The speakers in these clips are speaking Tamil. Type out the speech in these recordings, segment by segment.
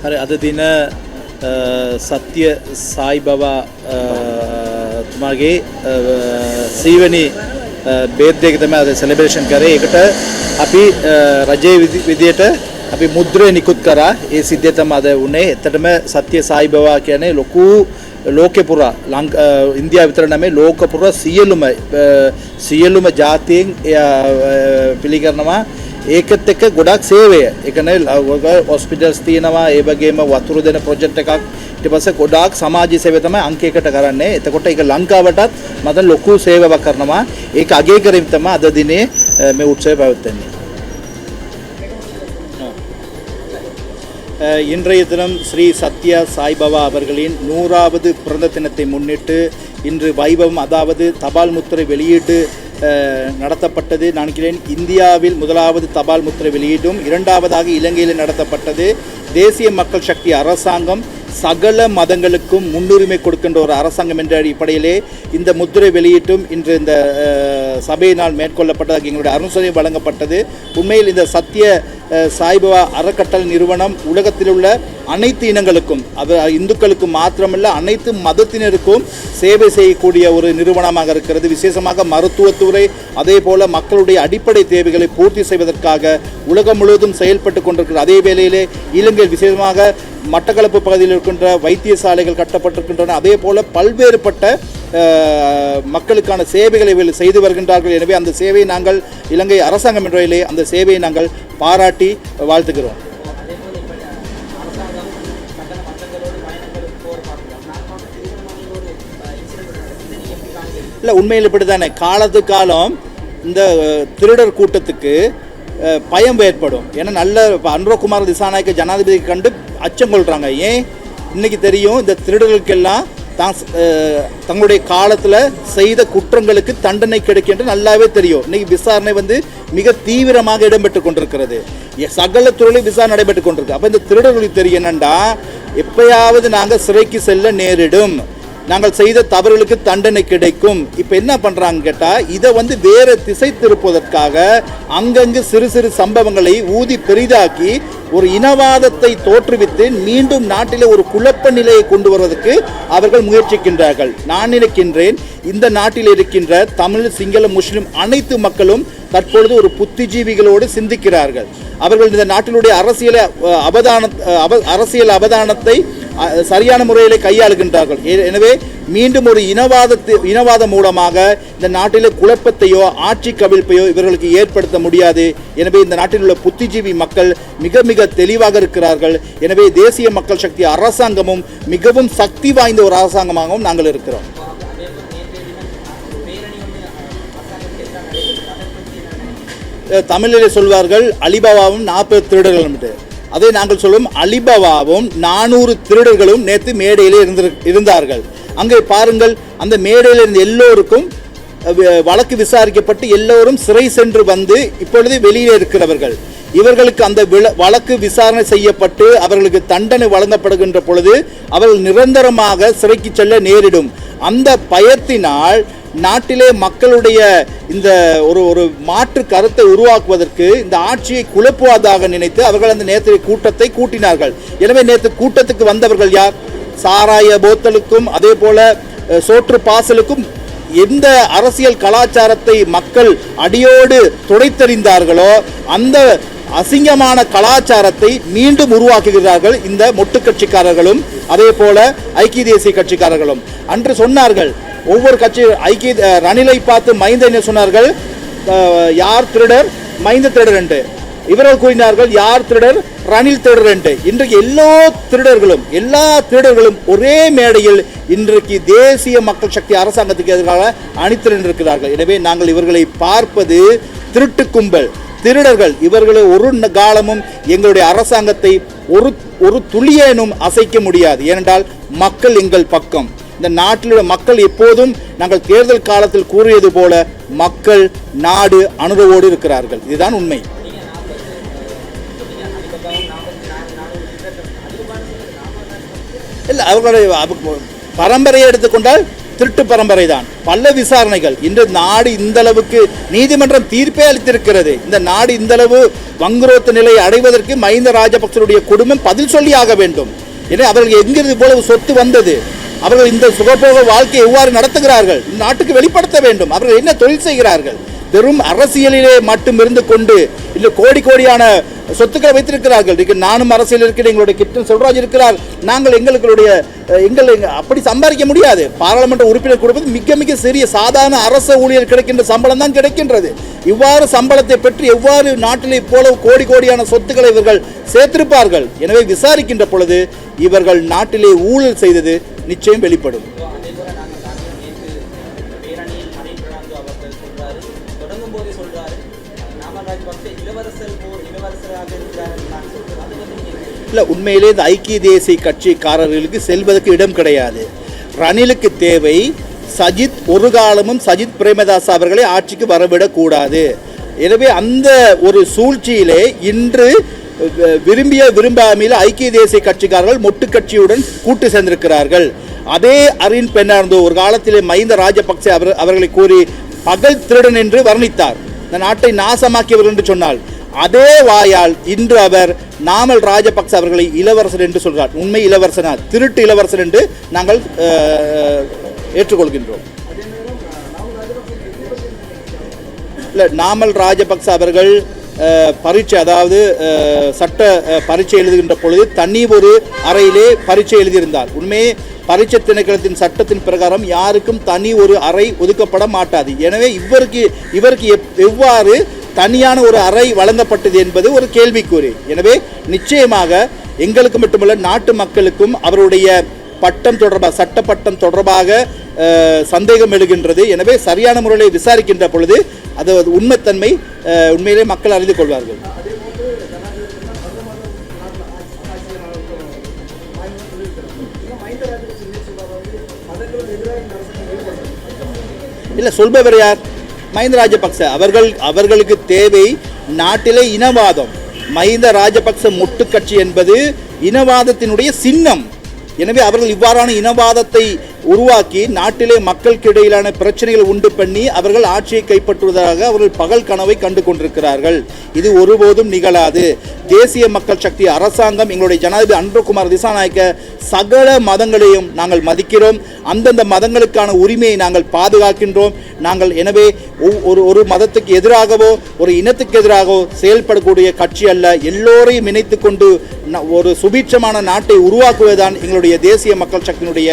හරි අද දින සත්‍ය සායි බබා තුමාගේ සීවනි බර්ත්ඩේ එක තමයි අද සෙලිබ්‍රේෂන් කරේ. ඒකට අපි රජයේ විදියට අපි මුද්‍රය නිකුත් කරා. ඒ සිද්ධිය තමයි අද වුණේ. එතනම සත්‍ය සායි බබා කියන්නේ ලොකු ලෝකෙ පුරා ඉන්දියාව විතර නෙමෙයි ලෝක පුරා සියලුම ජාතීන් පිළිගන්නවා. ඒකත් එක්ක ගොඩක් සේවය. ඒ කියන්නේ හොස්පිටල්ස් තියෙනවා, ඒ වගේම වතුර දෙන ප්‍රොජෙක්ට් එකක්. ඊට පස්සේ ගොඩාක් සමාජ සේවය තමයි අංකයකට කරන්නේ. එතකොට ඒක ලංකාවටත් මත ලොකු සේවාවක් කරනවා. ඒක අගය කරමින් තමයි අද දිනේ මේ උත්සවය පැවැත්වෙන්නේ. இன்றைய தினம் ஸ்ரீ சத்யா சாய்பாபா அவர்களின் 100வது பிறந்த தினத்தை முன்னிட்டு இன்று வைபவம் அதாவது தபால் முத்திரை வெளியீட்டு நடத்தப்பட்டது. நான் நினைக்கிறேன் இந்தியாவில் முதலாவது தபால் முத்திரை வெளியீட்டும், இரண்டாவதாக இலங்கையில் நடத்தப்பட்டது. தேசிய மக்கள் சக்தி அரசாங்கம் சகல மதங்களுக்கும் முன்னுரிமை கொடுக்கின்ற ஒரு அரசாங்கம் என்ற அடிப்படையிலே இந்த முத்திரை வெளியீட்டும் இன்று இந்த சபையினால் மேற்கொள்ளப்பட்டதாக எங்களுடைய அனுசரணை வழங்கப்பட்டது. உண்மையில் இந்த சத்ய சாய்பாபா அறக்கட்டளை நிறுவனம் உலகத்தில் உள்ள அனைத்து இனங்களுக்கும், அது இந்துக்களுக்கும் மாத்திரமல்ல அனைத்து மதத்தினருக்கும் சேவை செய்யக்கூடிய ஒரு நிறுவனமாக இருக்கிறது. விசேஷமாக மருத்துவத்துறை, அதே போல மக்களுடைய அடிப்படை தேவைகளை பூர்த்தி செய்வதற்காக உலகம் முழுவதும் செயல்பட்டு கொண்டிருக்கிறது. அதே வேளையிலே இலங்கையில் விசேஷமாக மட்டக்களப்பு பகுதியில் இருக்கின்ற வைத்தியசாலைகள் கட்டப்பட்டிருக்கின்றன. அதே போல பல்வேறுபட்ட மக்களுக்கான சேவைகளை செய்து வருகின்றார்கள். எனவே அந்த சேவையை நாங்கள் இலங்கை அரசாங்கம் என்ற வகையிலே அந்த சேவையை நாங்கள் பாராட்டி வாழ்த்துகிறோம். இல்லை, உண்மையில் இப்படி தானே காலத்துக்கு காலம் இந்த திருடர் கூட்டத்துக்கு பயம் ஏற்படும். ஏன்னா நல்ல அனுரகுமார் திசாநாயக்க ஜனாதிபதி கண்டு அச்சம் கொள்கிறாங்க. ஏன் இன்னைக்கு தெரியும், இந்த திருடர்களுக்கெல்லாம் தங்களுடைய காலத்தில் செய்த குற்றங்களுக்கு தண்டனை கிடைக்கும் என்று நல்லாவே தெரியும். இன்னைக்கு விசாரணை மிக தீவிரமாக இடம்பெற்று கொண்டிருக்கிறது. சகல துறையிலும் விசாரணை நடைபெற்று கொண்டிருக்கு. அப்போ இந்த திருடர்களுக்கு தெரியும் என்னண்டா, எப்பயாவது நாங்கள் சிறைக்கு செல்ல நேரிடும், நாங்கள் செய்த தவறுகளுக்கு தண்டனை கிடைக்கும். இப்போ என்ன பண்ணுறாங்க கேட்டால், இதை வேறு திசை திருப்புவதற்காக அங்கங்கு சிறு சிறு சம்பவங்களை ஊதி பெரிதாக்கி ஒரு இனவாதத்தை தோற்றுவித்து மீண்டும் நாட்டிலே ஒரு குழப்ப நிலையை கொண்டு வருவதற்கு அவர்கள் முயற்சிக்கின்றார்கள். நான் நினைக்கின்றேன், இந்த நாட்டில் இருக்கின்ற தமிழ், சிங்கள, முஸ்லிம் அனைத்து மக்களும் தற்பொழுது ஒரு புத்திஜீவிகளோடு சிந்திக்கிறார்கள். அவர்கள் இந்த நாட்டினுடைய அரசியல் அவதானத்தை சரியான முறையில் கையாளுகின்றார்கள். எனவே மீண்டும் ஒரு இனவாதம் மூலமாக இந்த நாட்டிலே குழப்பத்தையோ ஆட்சி கவிழ்ப்பையோ இவர்களுக்கு ஏற்படுத்த முடியாது. எனவே இந்த நாட்டில் உள்ள புத்திஜீவி மக்கள் மிக மிக தெளிவாக இருக்கிறார்கள். எனவே தேசிய மக்கள் சக்தி அரசாங்கமும் மிகவும் சக்தி வாய்ந்த ஒரு அரசாங்கமாகவும் நாங்கள் இருக்கிறோம். தமிழிலே சொல்வார்கள் அலிபாபாவும் 40 திருடர்கள் என்று. அதை நாங்கள் சொல்லும் அலிபாபாவும் 400 திருடர்களும் நேற்று மேடையிலே இருந்தார்கள். அங்கே பாருங்கள், அந்த மேடையில் இருந்த எல்லோருக்கும் வழக்கு விசாரிக்கப்பட்டு எல்லோரும் சிறை சென்று இப்பொழுது வெளியே இருக்கிறவர்கள். இவர்களுக்கு அந்த வழக்கு விசாரணை செய்யப்பட்டு அவர்களுக்கு தண்டனை வழங்கப்படுகின்ற பொழுது அவர்கள் நிரந்தரமாக சிறைக்கு செல்ல நேரிடும். அந்த பயத்தினால் நாட்டிலே மக்களுடைய இந்த ஒரு மாற்று கருத்தை உருவாக்குவதற்கு இந்த ஆட்சியை குழப்புவதாக நினைத்து அவர்கள் அந்த நேற்று கூட்டத்தை கூட்டினார்கள். எனவே நேற்று கூட்டத்துக்கு வந்தவர்கள் யார்? சாராய போத்தலுக்கும் அதே போல சோற்று பாசலுக்கும் எந்த அரசியல் கலாச்சாரத்தை மக்கள் அடியோடு துடைத்தெறிந்தார்களோ அந்த அசிங்கமான கலாச்சாரத்தை மீண்டும் உருவாக்குகிறார்கள் இந்த மொட்டு கட்சிக்காரர்களும் அதே போல ஐக்கிய தேசிய கட்சிக்காரர்களும். அன்று சொன்னார்கள், ஒவ்வொரு கட்சி ரணிலை பார்த்து மைந்த என்ன சொன்னார்கள், யார் திருடர்? மைந்த திருடர் என்று. இவர்கள் கூறினார்கள், யார் திருடர்? ரணில் திருடர் என்று. இன்றைக்கு எல்லா திருடர்களும் ஒரே மேடையில் இன்றைக்கு தேசிய மக்கள் சக்தி அரசாங்கத்துக்கு எதிராக அணிதிரண்டிருக்கிறார்கள். எனவே நாங்கள் இவர்களை பார்ப்பது திருட்டு கும்பல், திருடர்கள். இவர்களை ஒரு காலமும் எங்களுடைய அரசாங்கத்தை ஒரு துளியேனும் அசைக்க முடியாது. ஏனென்றால் மக்கள் எங்கள் பக்கம். இந்த நாட்டிலுள்ள மக்கள் எப்போதும் நாங்கள் தேர்தல் காலத்தில் கூறியது போல மக்கள் நாடு அனுரவோடு இருக்கிறார்கள். இதுதான் உண்மை. இல்லை, அவர்களுடைய பரம்பரையை எடுத்துக்கொண்டால் திருட்டு பரம்பரை தான். பல விசாரணைகள். இன்று நாடு இந்த அளவுக்கு நீதிமன்றம் தீர்ப்பே அளித்திருக்கிறது. இந்த நாடு இந்த அளவு வங்குரோத்த நிலையை அடைவதற்கு மஹிந்த ராஜபக்சருடைய குடும்பம் பதில் சொல்லி ஆக வேண்டும். எனவே அவர்கள் எங்கிருந்து இவ்வளவு சொத்து வந்தது, அவர்கள் இந்த சுகபோக வாழ்க்கையை எவ்வாறு நடத்துகிறார்கள், இந்த நாட்டுக்கு வெளிப்படுத்த வேண்டும். அவர்கள் என்ன தொழில் செய்கிறார்கள்? வெறும் அரசியலிலே மட்டும் இருந்து கொண்டு இல்லை கோடி கோடியான சொத்துக்களை வைத்திருக்கிறார்கள். நானும் அரசியல் இருக்கிறேன், எங்களுடைய கிப்டன் செல்வராஜ் இருக்கிறார், நாங்கள் எங்கள் அப்படி சம்பாதிக்க முடியாது. பாராளுமன்ற உறுப்பினர் கொடுப்பது மிக மிக சிறிய சாதாரண அரச ஊழியர் கிடைக்கின்ற சம்பளம் தான் கிடைக்கின்றது. இவ்வாறு சம்பளத்தை பெற்று எவ்வாறு நாட்டிலே போல கோடி கோடியான சொத்துக்களை இவர்கள் சேர்த்திருப்பார்கள்? எனவே விசாரிக்கின்ற பொழுது இவர்கள் நாட்டிலே ஊழல் செய்தது நிச்சயம் வெளிப்படும். இல்லை, உண்மையிலே இந்த ஐக்கிய தேசிய கட்சிக்காரர்களுக்கு செல்வதற்கு இடம் கிடையாது. ரணிலுக்கு தேவை சஜித், ஒரு காலமும் சஜித் பிரேமதாஸ் அவர்களை ஆட்சிக்கு வரவிடக்கூடாது. எனவே அந்த ஒரு சூழ்ச்சியிலே இன்று விரும்பாமையில் ஐக்கிய தேசிய கட்சிக்காரர்கள் மொட்டு கட்சியுடன் கூட்டு சேர்ந்திருக்கிறார்கள். அதே அரின் பெர்னாண்டோ ஒரு காலத்திலே மஹிந்த ராஜபக்சே அவர்களை கூறி பகல் திருடன் என்று வர்ணித்தார், இந்த நாட்டை நாசமாக்கியவர் என்று சொன்னால், அதே வாயால் இன்று அவர் நாமல் ராஜபக்ச அவர்களை இளவரசர் என்று சொல்கிறார். உண்மை இளவரசனா, திருட்டு இளவரசர் என்று நாங்கள் ஏற்றுக்கொள்கின்றோம். இல்லை, நாமல் ராஜபக்ச அவர்கள் பரீட்சை, அதாவது சட்ட பரீட்சை எழுதுகின்ற பொழுது தனி ஒரு அறையிலே பரீட்சை எழுதியிருந்தார். உண்மையே பரீட்சை திணைக்களத்தின் சட்டத்தின் பிரகாரம் யாருக்கும் தனி ஒரு அறை ஒதுக்கப்பட மாட்டாது. எனவே இவருக்கு எவ்வாறு தனியான ஒரு அறை வழங்கப்பட்டது என்பது ஒரு கேள்விக்குறி. எனவே நிச்சயமாக எங்களுக்கு மட்டுமல்ல, நாட்டு மக்களுக்கும் அவருடைய பட்டம் தொடர்பாக, சட்ட பட்டம் தொடர்பாக சந்தேகம் எழுகின்றது. எனவே சரியான முறையில் விசாரிக்கின்ற பொழுது அது உண்மைத்தன்மை உண்மையிலே மக்கள் அறிந்து கொள்வார்கள். இல்லை, சொல்பவர் யார்? மஹிந்த ராஜபக்ச அவர்களுக்கு தேவை நாட்டிலே இனவாதம். மஹிந்த ராஜபக்ச மொட்டு கட்சி என்பது இனவாதத்தினுடைய சின்னம். எனவே அவர்கள் இவ்வாறான இனவாதத்தை உருவாக்கி நாட்டிலே மக்களுக்கு இடையிலான பிரச்சனைகளை உண்டு பண்ணி அவர்கள் ஆட்சியை கைப்பற்றுவதாக அவர்கள் பகல் கனவை கண்டு கொண்டிருக்கிறார்கள். இது ஒருபோதும் நிகழாது. தேசிய மக்கள் சக்தி அரசாங்கம், எங்களுடைய ஜனாதிபதி அன்ருகுமார் திசாநாயக்க சகல மதங்களையும் நாங்கள் மதிக்கிறோம். அந்தந்த மதங்களுக்கான உரிமையை நாங்கள் பாதுகாக்கின்றோம். நாங்கள் எனவே ஒரு மதத்துக்கு எதிராகவோ ஒரு இனத்துக்கு எதிராகவோ செயல்படக்கூடிய கட்சி அல்ல. எல்லோரையும் இணைத்து கொண்டு ஒரு சுபீட்சமான நாட்டை உருவாக்குவதுதான் எங்களுடைய தேசிய மக்கள் சக்தியினுடைய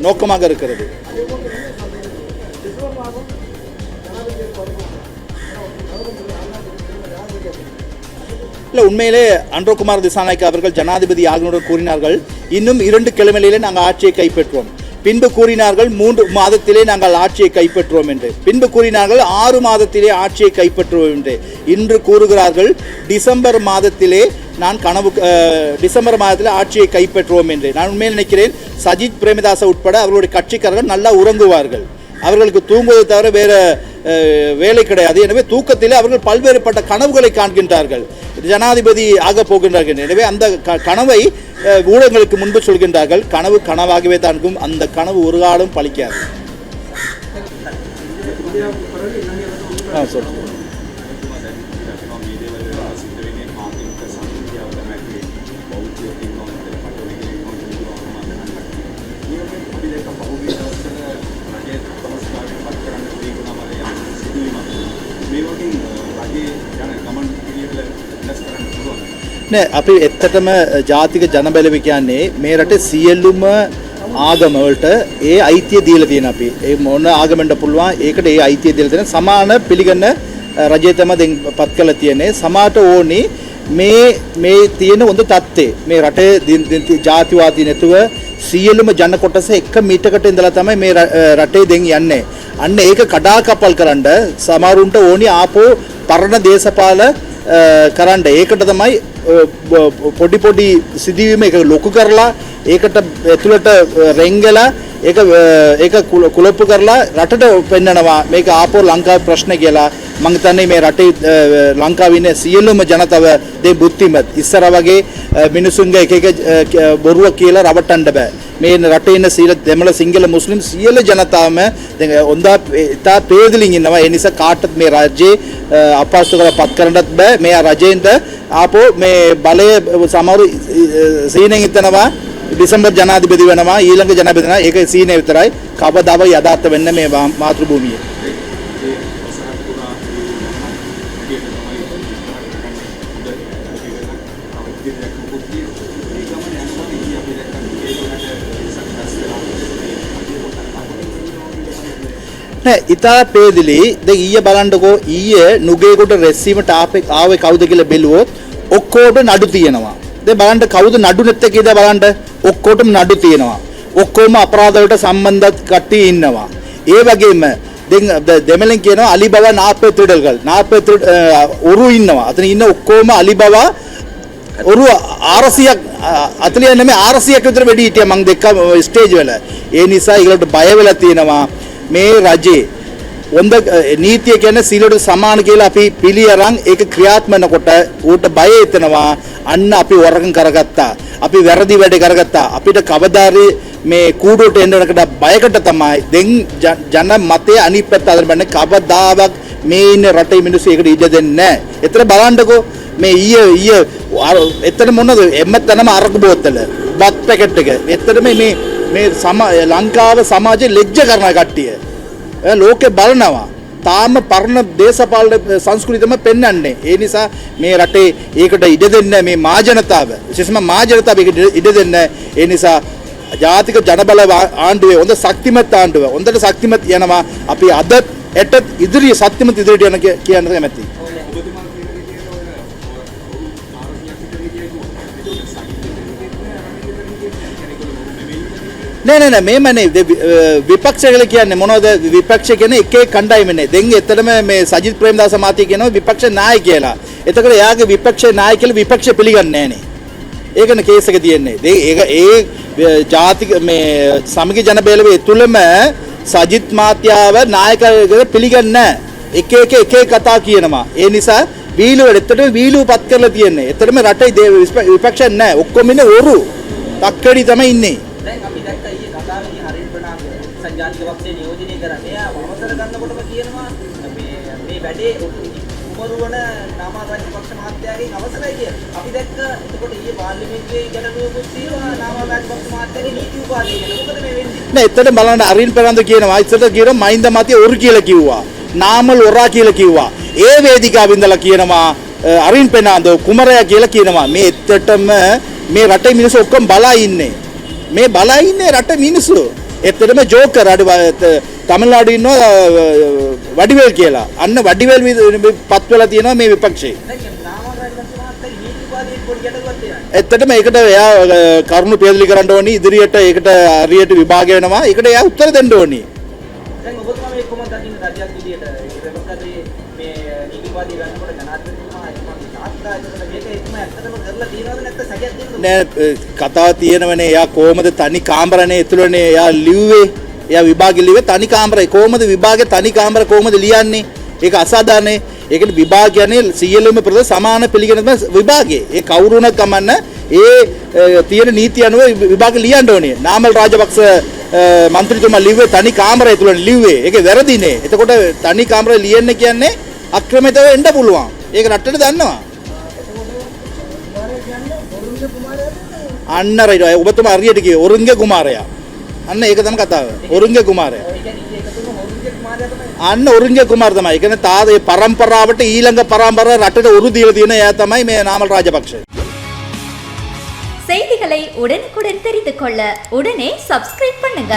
நோக்கமாக இருக்கிறது. இல்லை, உண்மையிலே அன்ருகுமார் திசாநாயக்க அவர்கள் ஜனாதிபதி ஆகியோர் கூறினார்கள், இன்னும் 2 கிழமையிலே நாங்கள் ஆட்சியை கைப்பற்றுவோம். பின்பு கூறினார்கள் 3 மாதத்திலே நாங்கள் ஆட்சியை கைப்பற்றுவோம் என்று. பின்பு கூறினார்கள் 6 மாதத்திலே ஆட்சியை கைப்பற்றுவோம் என்று. இன்று கூறுகிறார்கள் டிசம்பர் மாதத்திலே டிசம்பர் மாதத்தில் ஆட்சியை கைப்பற்றுவோம் என்று. நான் உண்மையில் நினைக்கிறேன் சஜித் பிரேமதாச உட்பட அவர்களுடைய கட்சிக்காரர்கள் நல்லா உறங்குவார்கள். அவர்களுக்கு தூங்குவதை தவிர வேறு வேலை கிடையாது. எனவே தூக்கத்திலே அவர்கள் பல்வேறுபட்ட கனவுகளை காண்கின்றார்கள், ஜனாதிபதி ஆக போகின்றார்கள். எனவே அந்த கனவை ஊடகங்களுக்கு முன்பு சொல்கின்றார்கள். கனவு கனவாகவே தான் இருக்கும். அந்த கனவு ஒரு காலம் பலிக்காது. சொல்லுங்கள். අපි එත්තටම ජාතික ජනබලව කියන්නේ මේ රටේ සියලුම ආගමවලට ඒ අයිතිය දීලා තියෙන අපි. ඒ මොන ආගමෙන්ට පුළුවන් ඒකට ඒ අයිතිය දීලා තියෙන සමාන පිළිගන්න රජය තමයි දැන් පත් කරලා තියෙන්නේ. සමාට ඕනි මේ තියෙන හොඳ තත්ත්වය. මේ රටේ ජාතිවාදී නැතුව සියලුම ජන කොටස එක මීටරකට ඉඳලා තමයි මේ රටේ දැන් යන්නේ. අන්න ඒක කඩාකප්පල් කරන්න සමහරුන්ට ඕනි ආපෝ පරණ දේශපාල කරන්න. ඒකට තමයි පොඩි සිදුවීම එක ලොකු කරලා ඒකට ඇතුළට රැංගලා ඒක කුලප්පු කරලා රටට පෙන්නනවා මේක ආපෝ ලංකාවේ ප්‍රශ්න කියලා. මම හිතන්නේ මේ රටේ ලංකාවේ ඉන්න සියලුම ජනතාව දෙ බුද්ධිමත් ඉස්සර වගේ මිනිසුන්ගේ එක බොරුව කියලා රවට්ටන්න බෑ. මේ රටේ ඉන්න සීල දෙමළ සිංහල මුස්ලිම් සියලු ජනතාවම දැන් හොඳා ඉතා පේදලින් ඉන්නවා. ඒ නිසා කාටත් මේ රාජ්‍යයේ අපහසු කරලා පත් කරන්නත් බෑ. මේ රජෙන්ට ආපෝ මේ බලය සමහරු සීනෙන් හිතනවා डिसेंबर जनाधिपति වෙනවා ඊළඟ ජනාධිපති වෙනවා ඒක සීනේ විතරයි කවදාව යථාර්ථ වෙන්නේ මේ මාතෘ භූමියේ නෑ ඉතා පේදිලි දැන් ඊයේ බලන්නකෝ ඊයේ නුගේකොට රැස්වීමට ආවේ කවුද කියලා බැලුවොත් ඔක්කොට නඩු තියෙනවා දැන් බලන්න කවුද නඩු නැත්තේ කියලා බලන්න ඔක්කොටම නඩු තියෙනවා. ඔක්කොම අපරාධ වලට සම්බන්ධ කට්ටිය ඉන්නවා. ඒ වගේම දැන් දෙමළෙන් කියනවා අලිබව නාපේ ත්‍රිඩල්ගල්. නාපේ උරු ඉන්නවා. අතන ඉන්න ඔක්කොම අලිබව උරු 400ක් අතලිය නෙමෙයි 400ක් විතර වෙඩි හිටියා මම දැක්කා ස්ටේජ් වල. ඒ නිසා ඒකට බය වෙලා තියෙනවා මේ රජේ. හොඳ නීතිය කියන්නේ සීලයට සමාන කියලා අපි පිළිඅරන් ඒක ක්‍රියාත්මක කොට ඌට බය හිතෙනවා. අන්න අපි වරකම් කරගත්තා. අපි වැරදි වැඩ කරගත්තා. අපිට කවදාරි මේ කූඩුවට එන්න වෙනකට බයකට තමයි දැන් ජන මතයේ අනිත් පැත්ත අදරන්නේ කවදාවත් මේ ඉන්න රටේ මිනිස්සු ඒකට ඉඩ දෙන්නේ නැහැ. ඒතර බලන්නකෝ මේ ඊයේ එතන මොනවද එම්මතනම අරක බෝතල බත් පැකට් එක. එතන මේ ලංකාව සමාජයේ ලැජ්ජ කරන කට්ටිය. ලෝකේ බලනවා. තාම පරණ දේශපාලන සංස්කෘතිය තමයි පෙන්වන්නේ. ඒ නිසා මේ රටේ ඒකට ඉඩ දෙන්න මේ මහජනතාව විශේෂයෙන්ම මහජනතාව ඒකට ඉඩ දෙන්න. ඒ නිසා ජාතික ජනබල ආණ්ඩුවේ හොඳ ශක්තිමත් ආණ්ඩුව හොඳට ශක්තිමත් යනවා. අපි අද එට ඉදිරිය ශක්තිමත් ඉදිරියට යන කියන කැමැති. නෑ මේමනේ විපක්ෂ කියලා කියන්නේ මොනවද විපක්ෂ කියන්නේ එක එක කණ්ඩායමනේ දැන් එතනම මේ සජිත් ප්‍රේමදාස මහත්තයා කියනවා විපක්ෂ නායක කියලා. එතකොට එයාගේ විපක්ෂ නායක කියලා විපක්ෂ පිළිගන්නේ නෑනේ. ඒකනේ කේස් එක තියෙන්නේ. ඒ ජාතික මේ සමගි ජන බේලවේ තුලම සජිත් මහත්තයාව නායකයෙකුට පිළිගන්නේ නෑ. එක කතා කියනවා. ඒ නිසා වීලුව එතකොට වීලුවපත් කරලා තියෙන්නේ. එතනම රටේ විපක්ෂ නෑ. ඔක්කොම ඉන්නේ ඔරු. තක්කඩි තමයි ඉන්නේ. සංජාතික පක්ෂේ නියෝජනය කරන්නේ අවසර ගන්නකොටම කියනවා මේ වැඩේ උමරුවන නාමරාජ්‍ය පක්ෂ මහත්තයාගෙන් අවසරයි කියලා. අපි දැක්ක එතකොට ඊයේ පාර්ලිමේන්තුවේ ගැටලුවකුත් තියෙනවා නාමරාජ්‍ය පක්ෂ මහත්තයාගේ නීති උපාධිය ගැන. මොකද මේ වෙන්නේ? නෑ එතන බලන්න අරින් පෙරන්ද කියනවා ඉස්සරට කියනවා මහින්ද මහත්තයා උරු කියලා කිව්වා. නාමල් ඔරා කියලා කිව්වා. ඒ වේදිකාවෙන් ඉඳලා කියනවා අරින් පෙරන්ද කුමරයා කියලා කියනවා. මේ එත්තටම මේ රටේ මිනිස්සු ඔක්කොම බලා ඉන්නේ. මේ බලා ඉන්නේ රටේ මිනිස්සු. එතරම් ජෝකර් අඩ තමිල්නාඩු ඉන්නවා වඩිවේල් කියලා. අන්න වඩිවේල් පත් වෙලා තියෙනවා මේ විපක්ෂේ. එතනම ඒකට එයා කරුණු පෙරලි කරන්න ඕනි ඉදිරියට ඒකට හරියට විභාග වෙනවා. ඒකට එයා උත්තර දෙන්න ඕනි. දැන් ඔබතුමා මේ කොහොමද දකින්න රජයක් විදියට රෙපකදී මේ නීතිවාදී ගන්නකොට ජනාධිපතිතුමා නෑ කතාව තියෙනවනේ එයා කොහමද තනි කාමරනේ ඇතුළනේ එයා ලිව්වේ එයා විභාගෙ ලිව්වේ තනි කාමරේ කොහමද විභාගේ තනි කාමර කොහමද ලියන්නේ ඒක අසාධාරණේ ඒකට විභාග කියන්නේ සියලුම ප්‍රදේශ සමාන පිළිගන්න විභාගේ ඒ කවුරුණක් කමන්න ඒ තියෙන නීති අනුව විභාග ලියන්න ඕනේ නාමල් රාජපක්ෂ මන්ත්‍රීතුමා ලිව්වේ තනි කාමරය ඇතුළනේ ලිව්වේ ඒක වැරදිනේ එතකොට තනි කාමරය ලියන්න කියන්නේ අක්‍රමිතව එන්න පුළුවන් ඒක රටට දන්නවා අන්න රයිට් ඔබතුමා හරියට කිව්වේ ඔරුංගේ කුමාරයා අන්න ඒක තමයි කතාව ඔරුංගේ කුමාරයා අන්න ඔරුංගේ කුමාර තමයි ඒ කියන්නේ තාදේ පරම්පරාවට ඊළඟ පරම්පරාව රටට උරු දීලා තියෙන එයා තමයි මේ නාමල් රාජපක්ෂ செய்திகளை உடனுக்குடன் தெரிந்து கொள்ள உடனே சப்ஸ்கிரைப் பண்ணுங்க